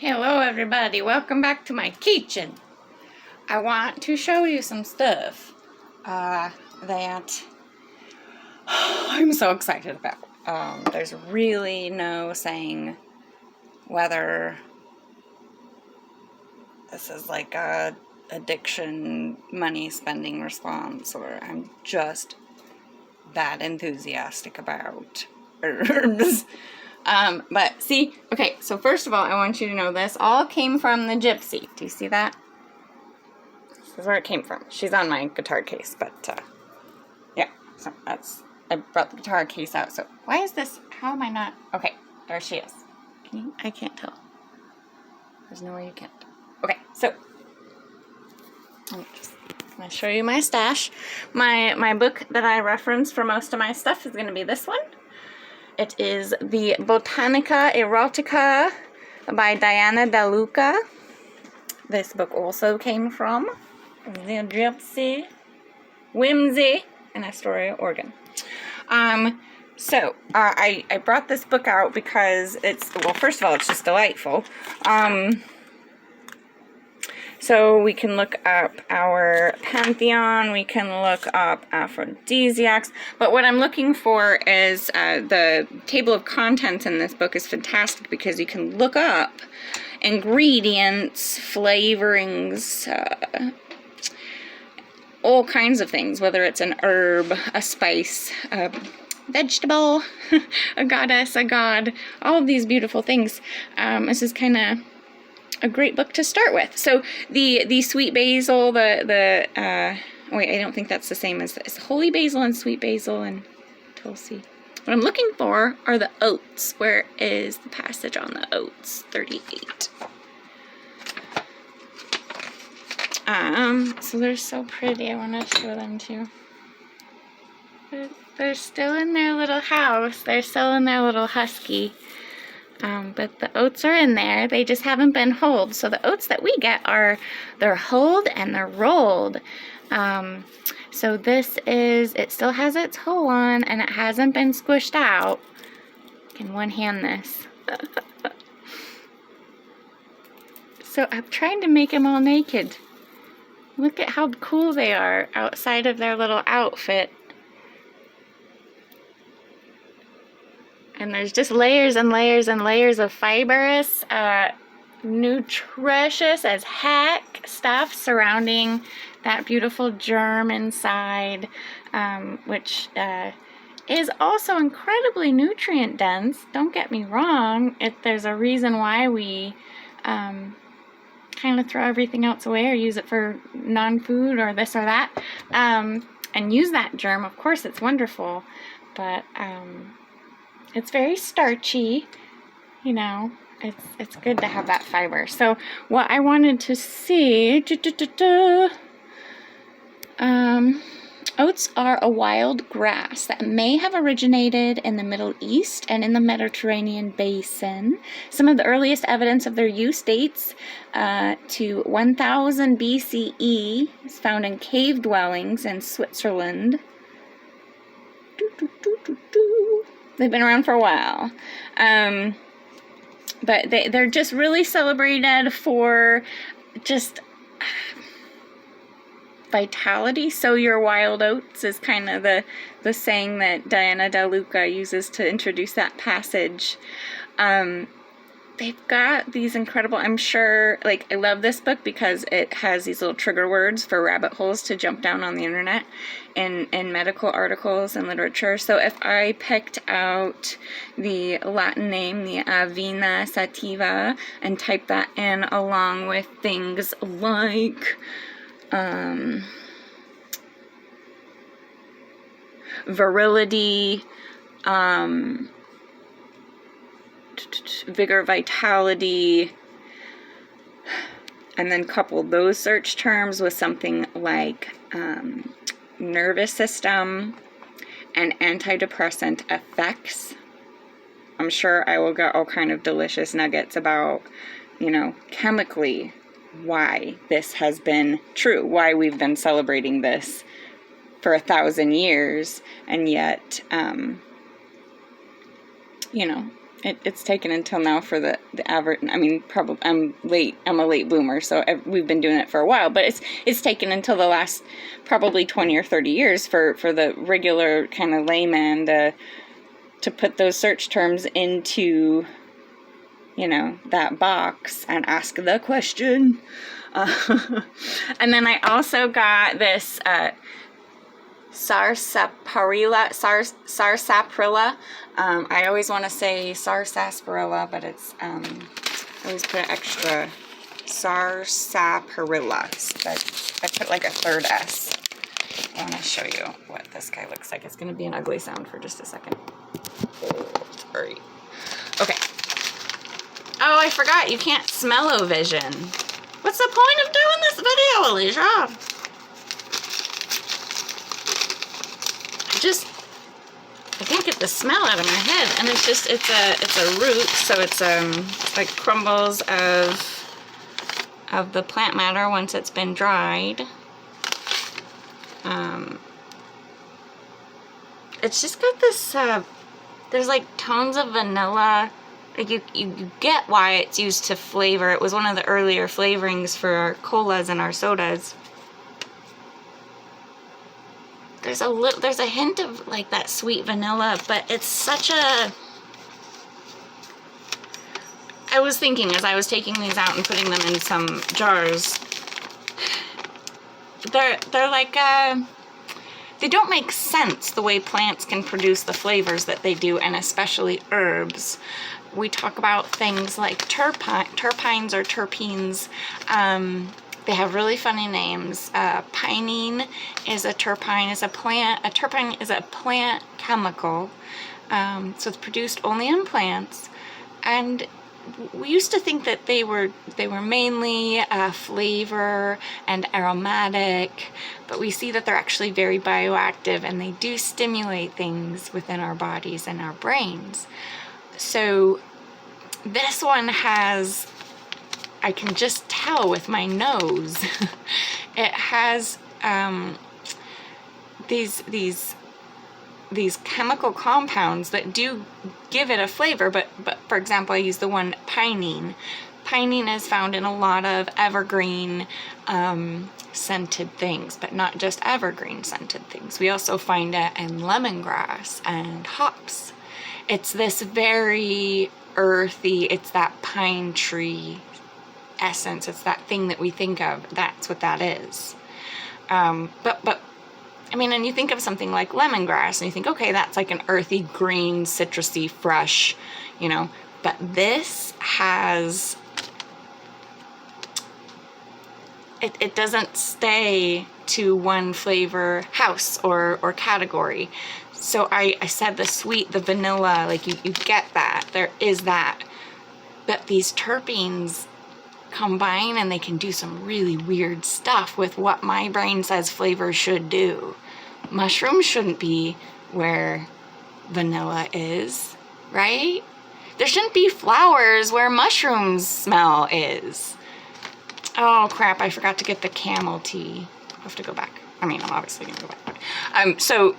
Hello everybody, welcome back to my kitchen. I want to show you some stuff that I'm so excited about. There's really no saying whether this is like a addiction, money spending response, or I'm just that enthusiastic about herbs. But see, okay, so first of all, I want you to know this all came from the Gypsy. Do you see that? This is where it came from. She's on my guitar case, but, yeah, so I brought the guitar case out. So why is this, how am I not, okay, there she is. I can't tell. There's no way you can't. Okay, so, I'm just going to show you my stash. My book that I reference for most of my stuff is going to be this one. It is the Botanica Erotica by Luca. This book also came from the Gypsy, Whimsy, in Astoria, Oregon. So I brought this book out because it's, well, first of all, it's just delightful. So we can look up our pantheon, we can look up aphrodisiacs, but what I'm looking for is the table of contents in this book is fantastic because you can look up ingredients, flavorings, all kinds of things, whether it's an herb, a spice, a vegetable, a goddess, a god, all of these beautiful things. This is kind of a great book to start with. So the sweet basil, wait, I don't think that's the same as holy basil and sweet basil and tulsi. What I'm looking for are the oats. Where is the passage on the oats? 38. So they're so pretty. I want to show them to you. They're still in their little house. They're still in their little husky. But the oats are in there. They just haven't been hulled. So the oats that we get they're hulled and they're rolled. So this is, it still has its hull on and it hasn't been squished out. I can one-hand this. So I'm trying to make them all naked. Look at how cool they are outside of their little outfit. And there's just layers and layers and layers of fibrous, nutritious as heck stuff surrounding that beautiful germ inside, which is also incredibly nutrient dense. Don't get me wrong. There's a reason why we kind of throw everything else away or use it for non-food or this or that, and use that germ. Of course, it's wonderful, but it's very starchy, you know, it's good to have that fiber. So what I wanted to see, oats are a wild grass that may have originated in the Middle East and in the Mediterranean basin. Some of the earliest evidence of their use dates to 1000 BCE. It's found in cave dwellings in Switzerland. They've been around for a while. But they're just really celebrated for just vitality. Sow your wild oats is kind of the saying that Luca uses to introduce that passage. They've got these incredible, I'm sure, like, I love this book because it has these little trigger words for rabbit holes to jump down on the internet in medical articles and literature. So if I picked out the Latin name, the Avena sativa, and typed that in along with things like virility, vigor, vitality, and then couple those search terms with something like nervous system and antidepressant effects, I'm sure I will get all kind of delicious nuggets about, you know, chemically why this has been true, why we've been celebrating this for 1,000 years, and yet, you know, it's taken until now for the average. I mean, probably I'm a late bloomer, so we've been doing it for a while. But it's taken until the last probably 20 or 30 years for the regular kind of layman to put those search terms into, you know, that box and ask the question. And then I also got this sarsaparilla. I always want to say sarsaparilla, but it's I always put an extra sarsaparilla. I put like a third S. I want to show you what this guy looks like. It's going to be an ugly sound for just a second. Oh, sorry. Okay. Oh, I forgot. You can't smell-o-vision. What's the point of doing this video, Alicia? I can't get the smell out of my head, and it's a root, so it's like crumbles of the plant matter once it's been dried. It's just got this there's like tones of vanilla. Like you get why it's used to flavor. It was one of the earlier flavorings for our colas and our sodas. There's a hint of like that sweet vanilla, but it's such a... I was thinking as I was taking these out and putting them in some jars, they're like they don't make sense the way plants can produce the flavors that they do, and especially herbs. We talk about things like terpines or terpenes. They have really funny names. Pinene is a terpine, is a plant. A terpine is a plant chemical. So it's produced only in plants. And we used to think that they were mainly flavor and aromatic, but we see that they're actually very bioactive, and they do stimulate things within our bodies and our brains. So this one has, I can just tell with my nose, it has these chemical compounds that do give it a flavor, but for example, I use the one pinene. Pinene is found in a lot of evergreen scented things, but not just evergreen scented things. We also find it in lemongrass and hops. It's this very earthy, it's that pine tree essence. It's that thing that we think of. That's what that is. But I mean, and you think of something like lemongrass and you think, okay, that's like an earthy, green, citrusy, fresh, you know, but this has, it doesn't stay to one flavor house or category. So I said the sweet, the vanilla, like you get that, there is that, but these terpenes combine and they can do some really weird stuff with what my brain says flavor should do. Mushrooms shouldn't be where vanilla is, right? There shouldn't be flowers where mushrooms smell is. Oh crap, I forgot to get the camel tea. I'll have to go back. I mean, I'm obviously gonna go back. So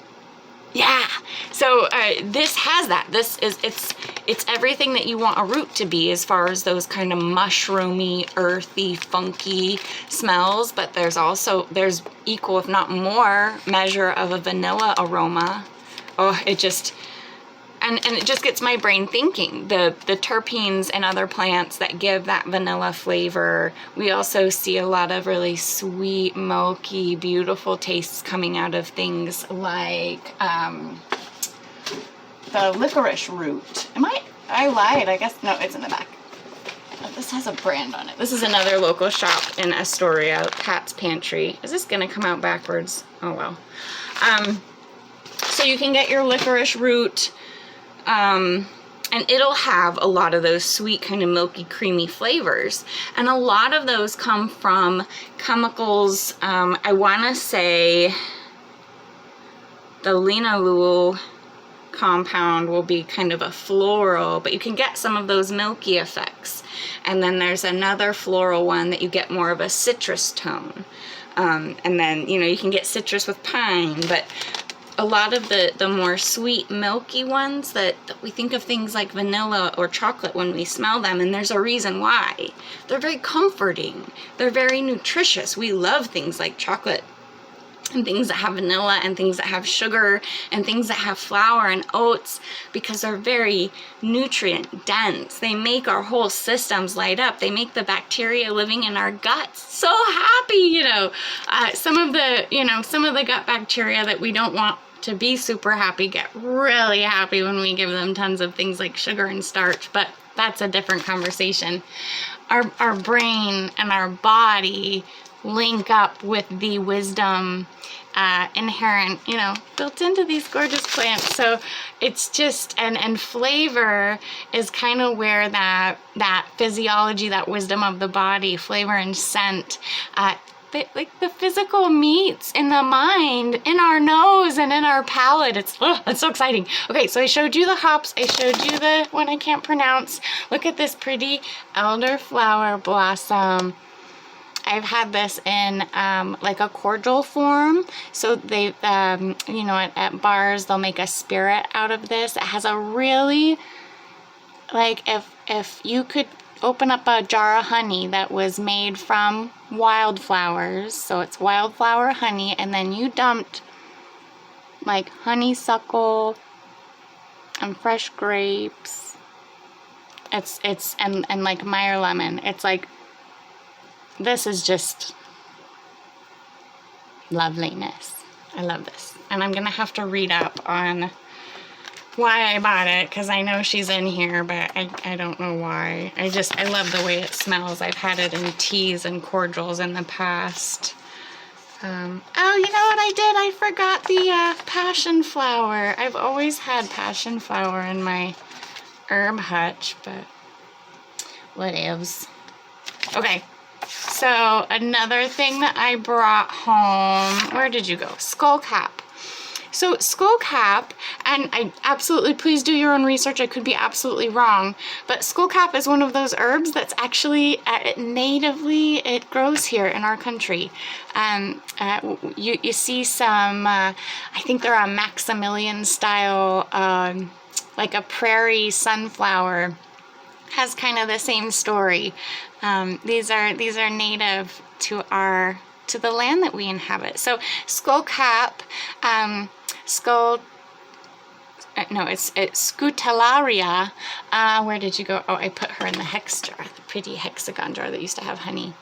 yeah, so this has that. This is, it's everything that you want a root to be as far as those kind of mushroomy, earthy, funky smells, but there's equal, if not more, measure of a vanilla aroma. Oh, it just, and it just gets my brain thinking. The terpenes and other plants that give that vanilla flavor. We also see a lot of really sweet, milky, beautiful tastes coming out of things like the licorice root. I lied, I guess. No, it's in the back. This has a brand on it. This is another local shop in Astoria, Pat's Pantry. Is this gonna come out backwards? Oh well. So you can get your licorice root, and it'll have a lot of those sweet, kind of milky, creamy flavors. And a lot of those come from chemicals. I wanna say the linalool compound will be kind of a floral, but you can get some of those milky effects. And then there's another floral one that you get more of a citrus tone. And then, you know, you can get citrus with pine, but a lot of the more sweet, milky ones that we think of things like vanilla or chocolate when we smell them, and there's a reason why. They're very comforting. They're very nutritious. We love things like chocolate and things that have vanilla and things that have sugar and things that have flour and oats because they're very nutrient dense. They make our whole systems light up. They make the bacteria living in our guts so happy, you know. Some of the gut bacteria that we don't want to be super happy get really happy when we give them tons of things like sugar and starch, but that's a different conversation. Our brain and our body link up with the wisdom inherent, you know, built into these gorgeous plants. So it's just, and flavor is kind of where that physiology, that wisdom of the body, flavor and scent, like the physical meets in the mind, in our nose and in our palate. It's so exciting. Okay, so I showed you the hops. I showed you the one I can't pronounce. Look at this pretty elderflower blossom. I've had this in like a cordial form. So they, you know, at bars, they'll make a spirit out of this. It has a really, like, if you could open up a jar of honey that was made from wildflowers, so it's wildflower honey, and then you dumped like honeysuckle and fresh grapes. It's and like Meyer lemon. It's like, this is just loveliness. I love this. And I'm going to have to read up on why I bought it, because I know she's in here, but I don't know why. I love the way it smells. I've had it in teas and cordials in the past. Oh, you know what I did? I forgot the passion flower. I've always had passion flower in my herb hutch, but whatevs. Okay. So another thing that I brought home, where did you go? Skullcap. So skullcap, and I absolutely, please do your own research, I could be absolutely wrong, but skullcap is one of those herbs that's actually natively, it grows here in our country. You see some, I think they're a Maximilian style, like a prairie sunflower, has kind of the same story. These are native to the land that we inhabit. So skullcap, it's Scutellaria. Where did you go? Oh, I put her in the hex jar, the pretty hexagon jar that used to have honey.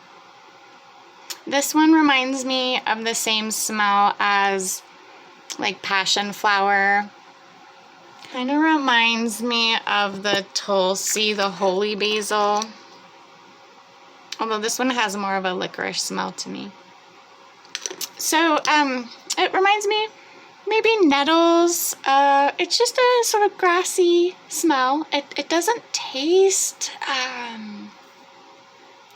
This one reminds me of the same smell as like passion flower. Kind of reminds me of the Tulsi, the holy basil. Although this one has more of a licorice smell to me. So, it reminds me maybe nettles. It's just a sort of grassy smell. It doesn't taste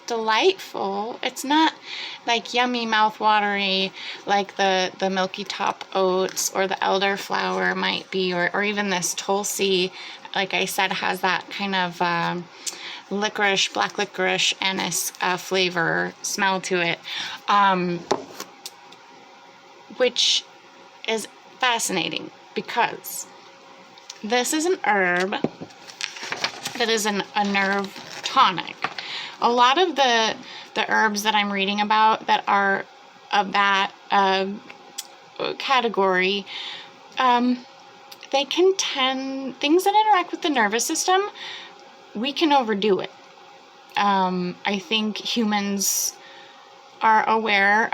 delightful. It's not like yummy, mouth-watery like the Milky Top oats or the elderflower might be, or even this Tulsi, like I said, has that kind of licorice, black licorice, anise flavor, smell to it, which is fascinating because this is an herb that is a nerve tonic. A lot of the herbs that I'm reading about that are of that category, they can tend, things that interact with the nervous system, we can overdo it. I think humans are aware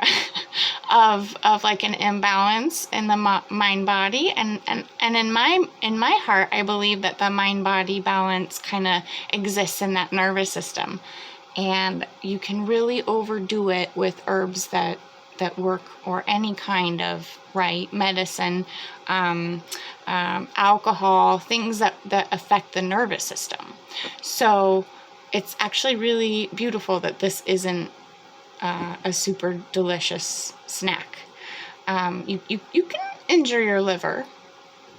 of like an imbalance in the mind body, and in my heart, I believe that the mind body balance kind of exists in that nervous system, and you can really overdo it with herbs that work, or any kind of medicine, alcohol, things that affect the nervous system. So it's actually really beautiful that this isn't a super delicious snack. You can injure your liver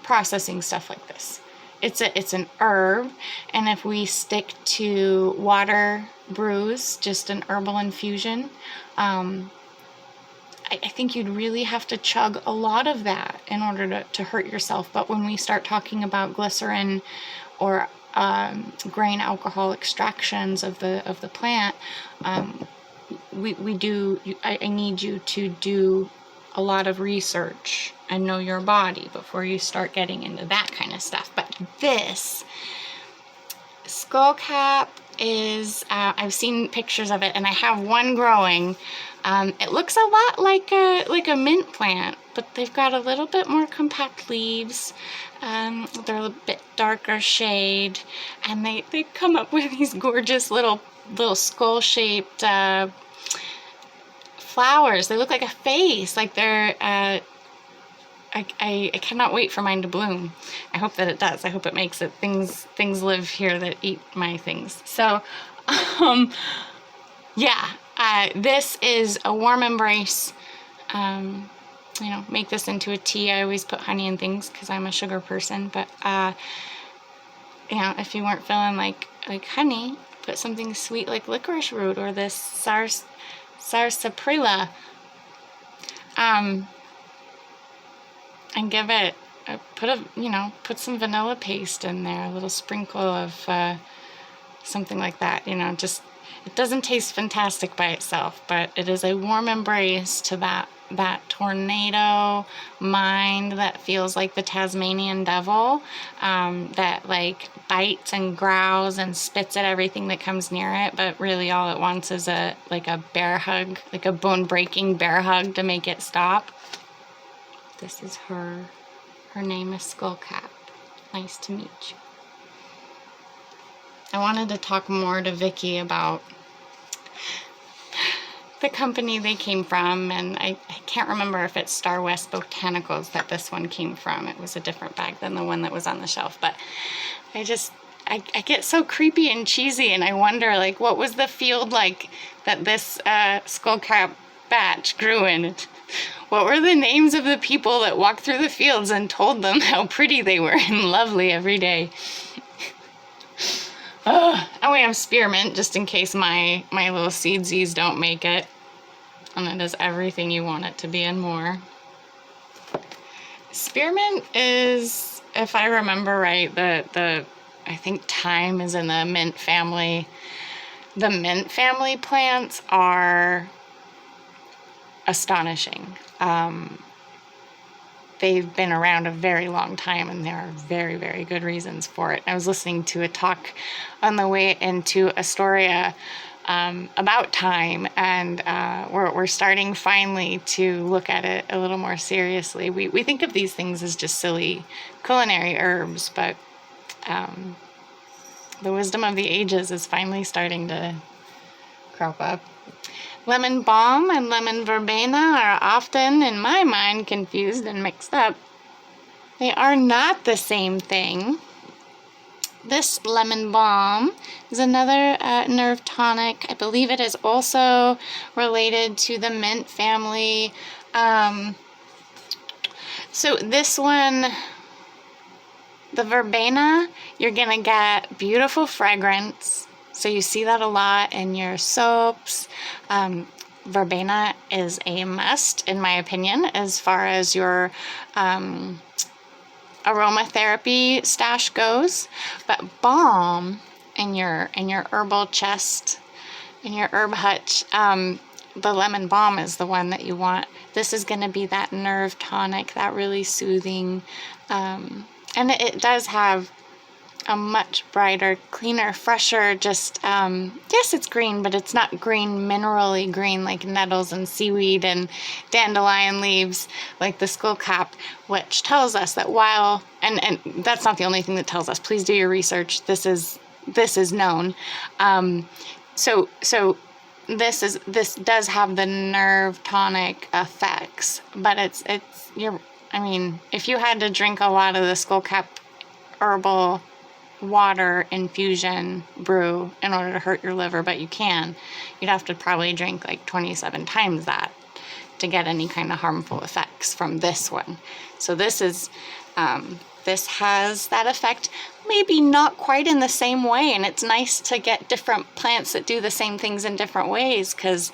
processing stuff like this. It's an herb, and if we stick to water brews, just an herbal infusion, I think you'd really have to chug a lot of that in order to hurt yourself. But when we start talking about glycerin or grain alcohol extractions of the plant, I need you to do a lot of research and know your body before you start getting into that kind of stuff. But this skullcap is, I've seen pictures of it, and I have one growing. It looks a lot like a mint plant, but they've got a little bit more compact leaves. They're a bit darker shade, and they come up with these gorgeous little skull-shaped flowers. They look like a face, like they're I cannot wait for mine to bloom. I hope that it does. I hope it makes it. Things live here that eat my things. So, yeah, this is a warm embrace. You know, make this into a tea. I always put honey in things because I'm a sugar person. But, you know, if you weren't feeling like honey, put something sweet like licorice root or this sarsaparilla. And give it, put some vanilla paste in there, a little sprinkle of something like that, you know, just, it doesn't taste fantastic by itself, but it is a warm embrace to that tornado mind that feels like the Tasmanian devil, that like bites and growls and spits at everything that comes near it, but really all it wants is a bear hug, like a bone-breaking bear hug to make it stop. This is her. Her name is Skullcap. Nice to meet you. I wanted to talk more to Vicky about the company they came from, and I can't remember if it's Star West Botanicals that this one came from. It was a different bag than the one that was on the shelf, but I get so creepy and cheesy, and I wonder, like, what was the field like that this Skullcap batch grew in? What were the names of the people that walked through the fields and told them how pretty they were and lovely every day? And we have spearmint, just in case my little seedsies don't make it. And it is everything you want it to be and more. Spearmint is, if I remember right, I think thyme is in the mint family. The mint family plants are astonishing. They've been around a very long time, and there are very, very good reasons for it. I was listening to a talk on the way into Astoria about thyme, and we're starting finally to look at it a little more seriously. We think of these things as just silly culinary herbs, but the wisdom of the ages is finally starting to crop up. Lemon balm and lemon verbena are often, in my mind, confused and mixed up. They are not the same thing. This lemon balm is another nerve tonic. I believe it is also related to the mint family. So this one, the verbena, you're going to get beautiful fragrance. So you see that a lot in your soaps. Verbena is a must, in my opinion, as far as your aromatherapy stash goes. But balm in your herbal chest, in your herb hutch, the lemon balm is the one that you want. This is going to be that nerve tonic, that really soothing. And it does have a much brighter, cleaner, fresher, just, yes, it's green, but it's not green, minerally green like nettles and seaweed and dandelion leaves like the skullcap, which tells us that while, and that's not the only thing that tells us, please do your research, this is known. So this does have the nerve tonic effects, but if you had to drink a lot of the skullcap herbal water infusion brew in order to hurt your liver, but you'd have to probably drink like 27 times that to get any kind of harmful effects from this one. So this has that effect, maybe not quite in the same way, and it's nice to get different plants that do the same things in different ways, because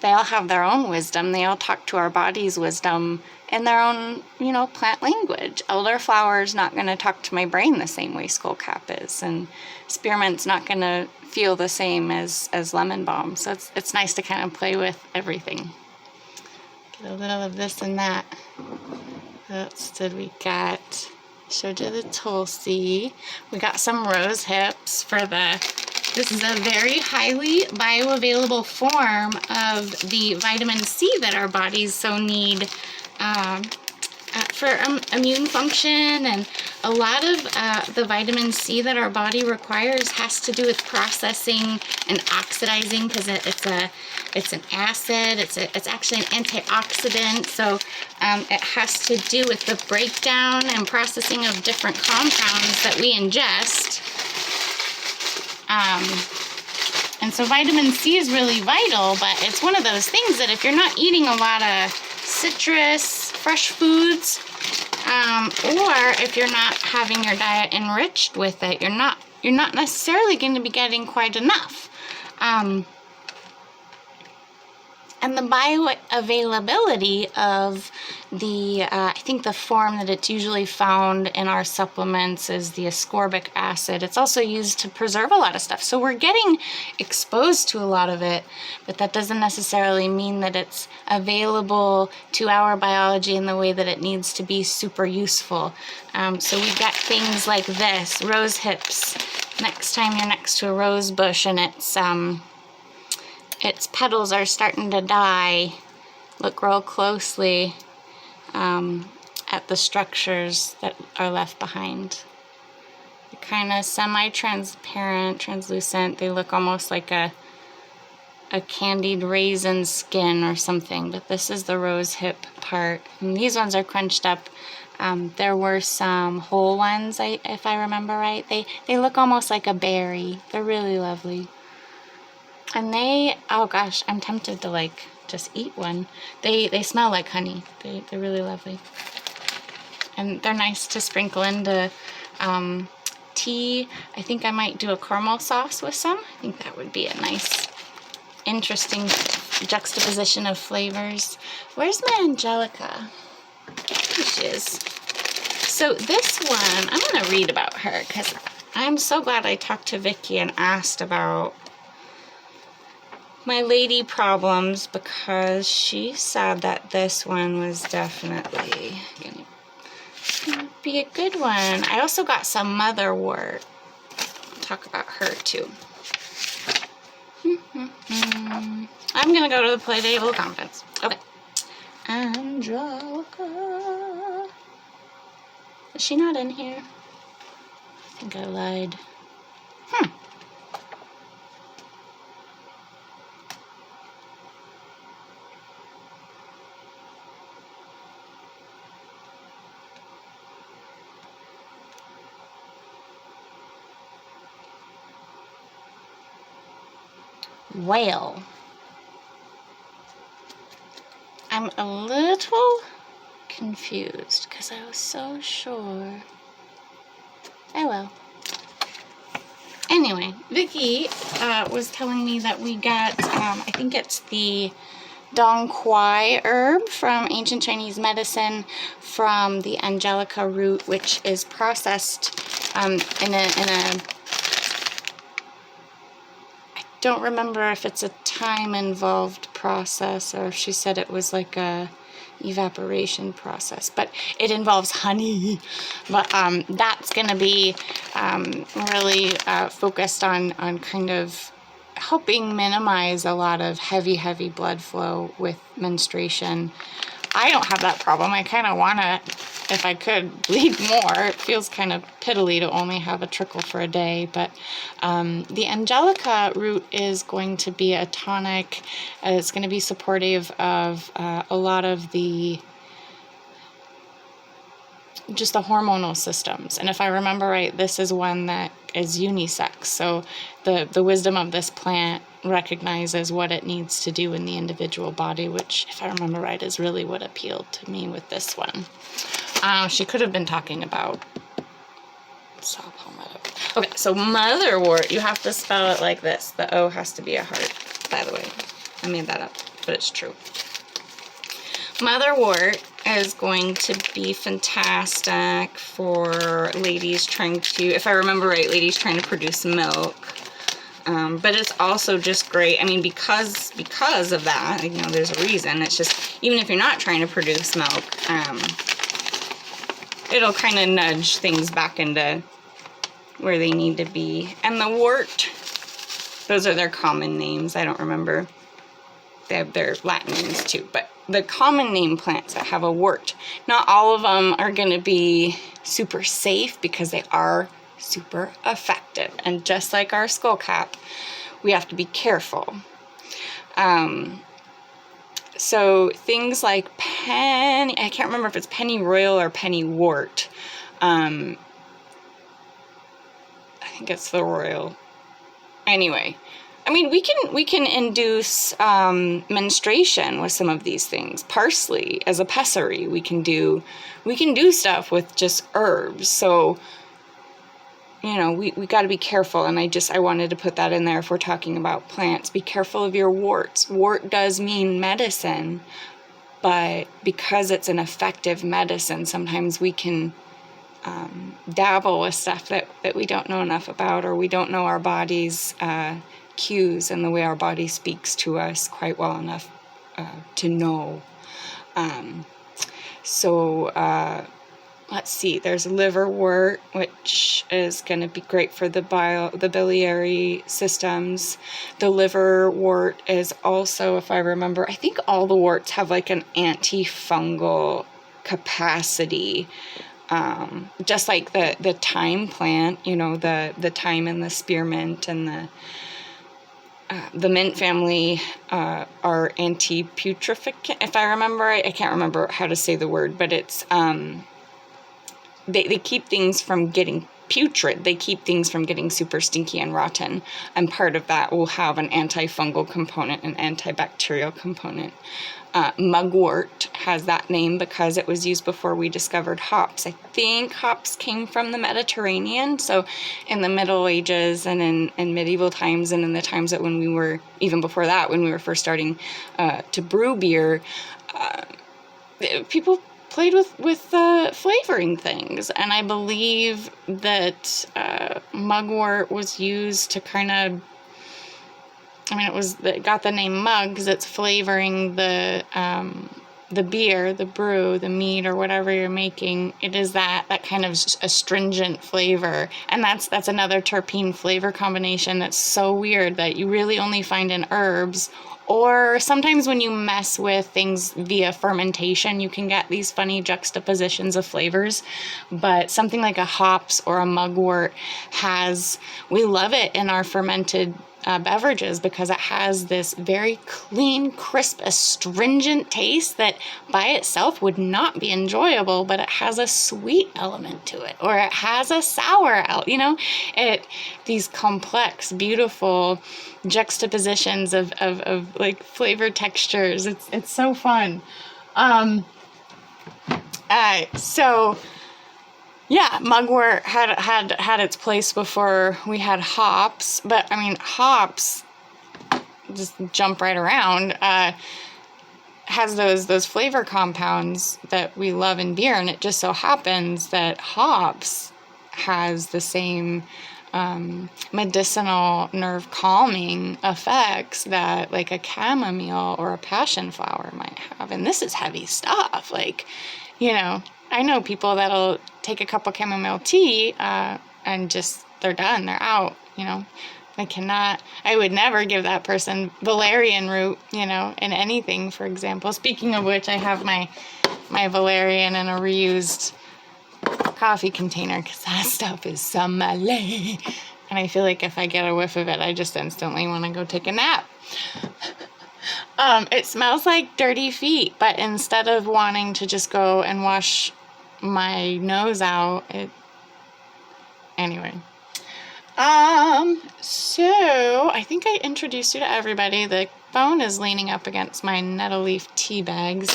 they all have their own wisdom. They all talk to our body's wisdom in their own, you know, plant language. Elderflower's not going to talk to my brain the same way skullcap is, and spearmint's not going to feel the same as lemon balm. So it's nice to kind of play with everything. Get a little of this and that. What else did we get? Showed you the Tulsi. We got some rose hips for this is a very highly bioavailable form of the vitamin C that our bodies so need for immune function, and a lot of the vitamin C that our body requires has to do with processing and oxidizing, because it's an acid. It's actually an antioxidant, so it has to do with the breakdown and processing of different compounds that we ingest. And so vitamin C is really vital, but it's one of those things that if you're not eating a lot of citrus, fresh foods, or if you're not having your diet enriched with it, you're not necessarily going to be getting quite enough. And the bioavailability of the, I think the form that it's usually found in our supplements is the ascorbic acid. It's also used to preserve a lot of stuff. So we're getting exposed to a lot of it, but that doesn't necessarily mean that it's available to our biology in the way that it needs to be super useful. So we get things like this, rose hips. Next time you're next to a rose bush and its petals are starting to die, look real closely at the structures that are left behind. They're kind of semi-transparent, translucent. They look almost like a candied raisin skin or something, but this is the rose hip part. And these ones are crunched up. There were some whole ones, if I remember right. They look almost like a berry. They're really lovely. And oh gosh, I'm tempted to like just eat one. They smell like honey. They're really lovely. And they're nice to sprinkle into tea. I think I might do a caramel sauce with some. I think that would be a nice, interesting juxtaposition of flavors. Where's my Angelica? Here she is. So this one, I'm gonna read about her because I'm so glad I talked to Vicky and asked about my lady problems, because she said that this one was definitely gonna be a good one. I also got some motherwort. I'll talk about her too. I'm gonna go to the play table conference. Okay. Angelica. Is she not in here? I think I lied. Well, I'm a little confused because I was so sure. Oh well. Anyway, Vicky was telling me that we got, I think it's the Dong Quai herb from ancient Chinese medicine from the Angelica root, which is processed in a don't remember if it's a time-involved process or if she said it was like a evaporation process, but it involves honey. But that's going to be really focused on kind of helping minimize a lot of heavy blood flow with menstruation. I don't have that problem. I kind of want to, if I could, bleed more. It feels kind of piddly to only have a trickle for a day, but the Angelica root is going to be a tonic. It's going to be supportive of a lot of just the hormonal systems. And if I remember right, this is one that is unisex. So the wisdom of this plant recognizes what it needs to do in the individual body, which, if I remember right, is really what appealed to me with this one. She could have been talking about saw palmetto. Okay, so motherwort, you have to spell it like this. The O has to be a heart, by the way. I made that up. but it's true. Motherwort is going to be fantastic for ladies trying to, if I remember right, ladies trying to produce milk. But it's also just great. I mean, because of that, you know, there's a reason. It's just, even if you're not trying to produce milk, it'll kind of nudge things back into where they need to be. And the wort, those are their common names. I don't remember. They have their Latin names too, but the common name plants that have a wort, not all of them are going to be super safe because they are super effective. And just like our skullcap, we have to be careful. So things like I can't remember if it's pennyroyal or pennywort. I think it's the royal. Anyway, I mean, we can induce menstruation with some of these things. Parsley as a pessary, we can do stuff with just herbs. So, you know, we got to be careful. And I wanted to put that in there if we're talking about plants. Be careful of your warts. Wort does mean medicine, but because it's an effective medicine, sometimes we can dabble with stuff that we don't know enough about, or we don't know our body's cues and the way our body speaks to us quite well enough to know. Let's see, there's liverwort, which is going to be great for the biliary systems. The liverwort is also, if I remember, I think all the worts have like an antifungal capacity. Just like the thyme plant, you know, the thyme and the spearmint and the mint family are anti-putrefic. If I remember right, I can't remember how to say the word, but it's they keep things from getting putrid. They keep things from getting super stinky and rotten, and part of that will have an antifungal component, an antibacterial component. Mugwort has that name because it was used before we discovered hops. I think hops came from the Mediterranean, so in the Middle Ages and in medieval times, and in the times that when we were, even before that, when we were first starting to brew beer, people played with flavoring things, and I believe that mugwort was used to kind of, it got the name mug because it's flavoring the beer, the brew, the mead, or whatever you're making. It is that kind of astringent flavor, and that's another terpene flavor combination that's so weird that you really only find in herbs. Or sometimes when you mess with things via fermentation, you can get these funny juxtapositions of flavors. But something like a hops or a mugwort we love it in our fermented beverages because it has this very clean, crisp, astringent taste that by itself would not be enjoyable, but it has a sweet element to it, or it has a sour element, these complex, beautiful juxtapositions of like flavor textures. It's so fun. Yeah, mugwort had its place before we had hops, but I mean, hops, just jump right around, has those flavor compounds that we love in beer, and it just so happens that hops has the same medicinal nerve calming effects that like a chamomile or a passion flower might have. And this is heavy stuff. Like, I know people that'll take a cup of chamomile tea and just, they're done, they're out, I would never give that person valerian root, in anything, for example. Speaking of which, I have my valerian in a reused coffee container because that stuff is some Malay. And I feel like if I get a whiff of it, I just instantly want to go take a nap. It smells like dirty feet, but instead of wanting to just go and wash my nose out, anyway. So I think I introduced you to everybody. The phone is leaning up against my nettle leaf tea bags.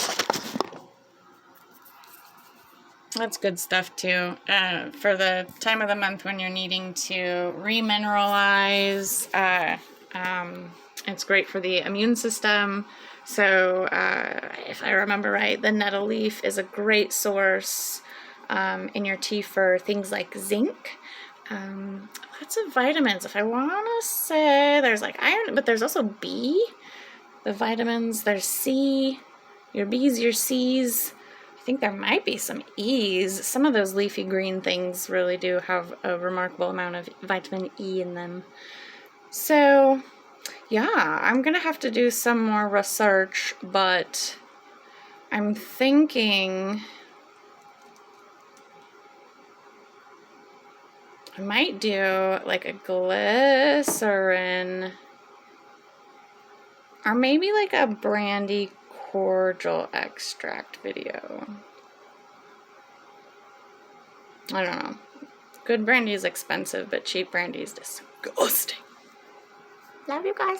That's good stuff too. For the time of the month when you're needing to remineralize, It's great for the immune system. So if I remember right, the nettle leaf is a great source in your tea for things like zinc. Lots of vitamins. If I want to say, there's like iron, but there's also B. The vitamins, there's C. Your B's, your C's. I think there might be some E's. Some of those leafy green things really do have a remarkable amount of vitamin E in them. So yeah, I'm gonna have to do some more research, but I'm thinking I might do like a glycerin or maybe like a brandy cordial extract video. I don't know. Good brandy is expensive, but cheap brandy is disgusting. Love you guys.